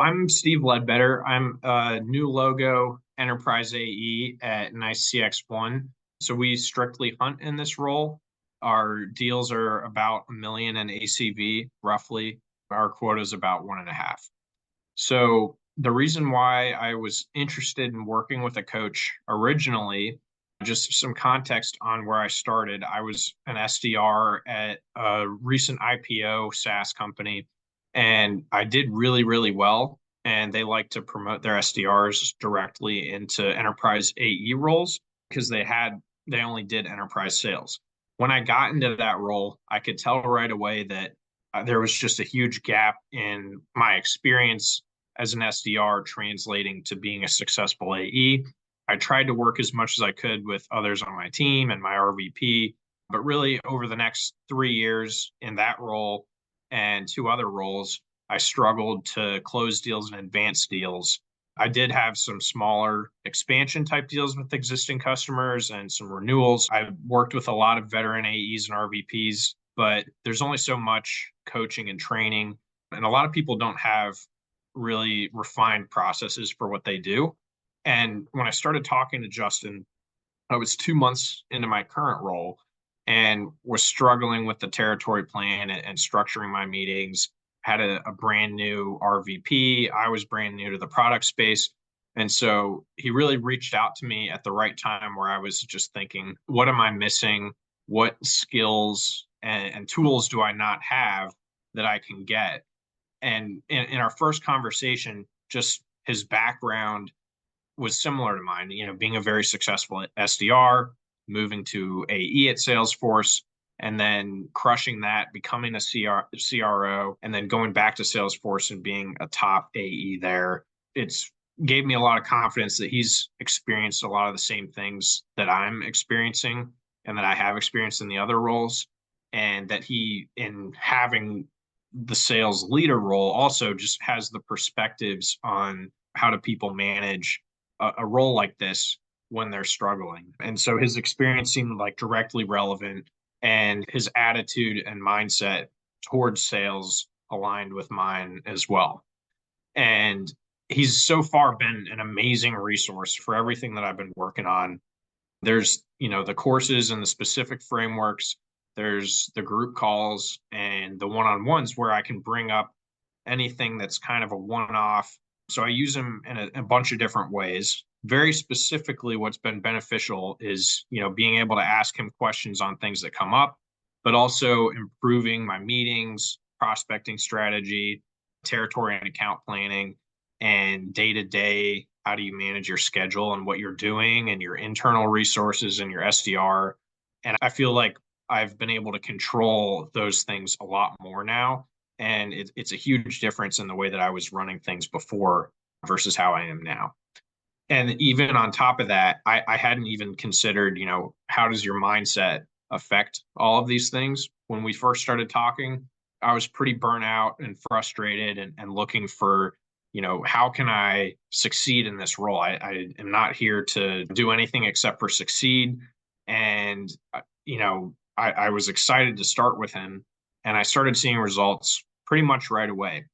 I'm Steve Ledbetter. I'm a new logo enterprise AE at Nice CX1. So we strictly hunt in this role. Our deals are about 1 million in ACV, roughly. Our quota is about 1.5. So the reason why I was interested in working with a coach originally, just some context on where I started. I was an SDR at a recent IPO SaaS company, and I did really, really well. And they like to promote their SDRs directly into enterprise AE roles because they only did enterprise sales. When I got into that role, I could tell right away that there was just a huge gap in my experience as an SDR translating to being a successful AE. I tried to work as much as I could with others on my team and my RVP, but really over the next 3 years in that role and two other roles, I struggled to close deals and advance deals. I did have some smaller expansion type deals with existing customers and some renewals. I worked with a lot of veteran AEs and RVPs, but there's only so much coaching and training. And a lot of people don't have really refined processes for what they do. And when I started talking to Justin, I was 2 months into my current role and was struggling with the territory plan and structuring my meetings. Had a brand new RVP. I was brand new to the product space. And so he really reached out to me at the right time where I was just thinking, what am I missing? What skills and tools do I not have that I can get? And in our first conversation, just his background was similar to mine, being a very successful SDR, moving to AE at Salesforce, and then crushing that, becoming a CRO, and then going back to Salesforce and being a top AE there. It's gave me a lot of confidence that he's experienced a lot of the same things that I'm experiencing and that I have experienced in the other roles. And that he, in having the sales leader role, also just has the perspectives on how do people manage a role like this when they're struggling. And so his experience seemed like directly relevant, and his attitude and mindset towards sales aligned with mine as well. And he's so far been an amazing resource for everything that I've been working on. There's, the courses and the specific frameworks, there's the group calls and the one-on-ones where I can bring up anything that's kind of a one-off. So I use them in a bunch of different ways. Very specifically, what's been beneficial is, being able to ask him questions on things that come up, but also improving my meetings, prospecting strategy, territory and account planning, and day-to-day, how do you manage your schedule and what you're doing and your internal resources and your SDR. And I feel like I've been able to control those things a lot more now. And it's a huge difference in the way that I was running things before versus how I am now. And even on top of that, I hadn't even considered, how does your mindset affect all of these things? When we first started talking, I was pretty burnt out and frustrated and looking for, how can I succeed in this role? I am not here to do anything except for succeed. And, I was excited to start with him, and I started seeing results pretty much right away.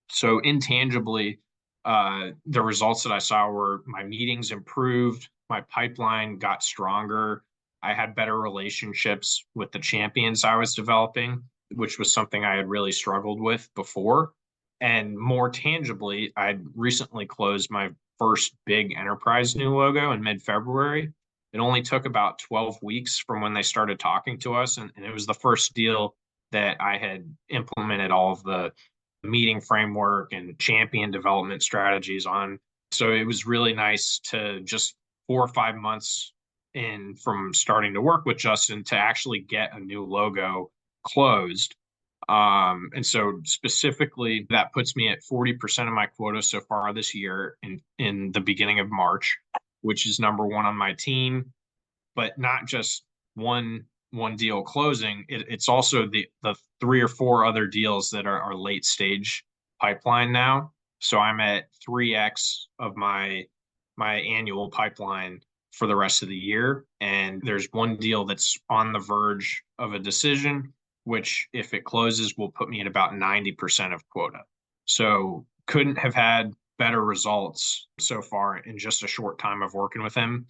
So intangibly, the results that I saw were my meetings improved, my pipeline got stronger, I had better relationships with the champions I was developing, which was something I had really struggled with before. And more tangibly, I'd recently closed my first big enterprise new logo in mid-February. It only took about 12 weeks from when they started talking to us, and it was the first deal that I had implemented all of the meeting framework and champion development strategies on. So it was really nice to just 4 or 5 months in from starting to work with Justin to actually get a new logo closed. And so specifically, that puts me at 40% of my quota so far this year in the beginning of March, which is number one on my team. But not just one deal closing, it's also the 3 or 4 other deals that are late stage pipeline now. So I'm at 3x of my annual pipeline for the rest of the year. And there's one deal that's on the verge of a decision, which if it closes will put me at about 90% of quota. So couldn't have had better results so far in just a short time of working with him.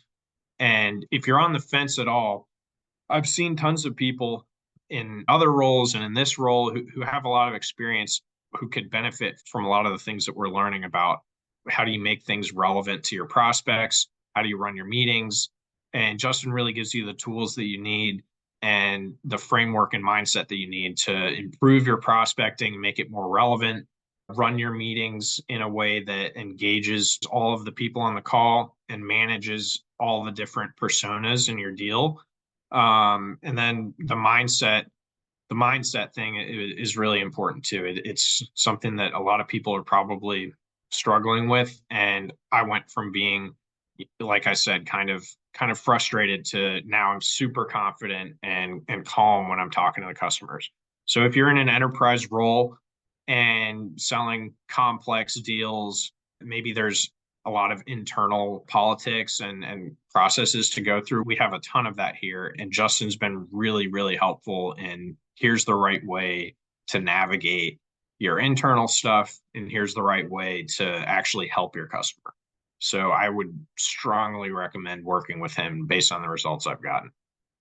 And if you're on the fence at all, I've seen tons of people in other roles and in this role who have a lot of experience who could benefit from a lot of the things that we're learning about. How do you make things relevant to your prospects? How do you run your meetings? And Justin really gives you the tools that you need and the framework and mindset that you need to improve your prospecting, make it more relevant, run your meetings in a way that engages all of the people on the call and manages all the different personas in your deal. And then the mindset thing is really important too. It's something that a lot of people are probably struggling with. And I went from being, like I said, kind of frustrated to now I'm super confident and calm when I'm talking to the customers. So if you're in an enterprise role and selling complex deals, maybe there's a lot of internal politics and processes to go through. We have a ton of that here. And Justin's been really, really helpful in here's the right way to navigate your internal stuff, and here's the right way to actually help your customer. So I would strongly recommend working with him based on the results I've gotten.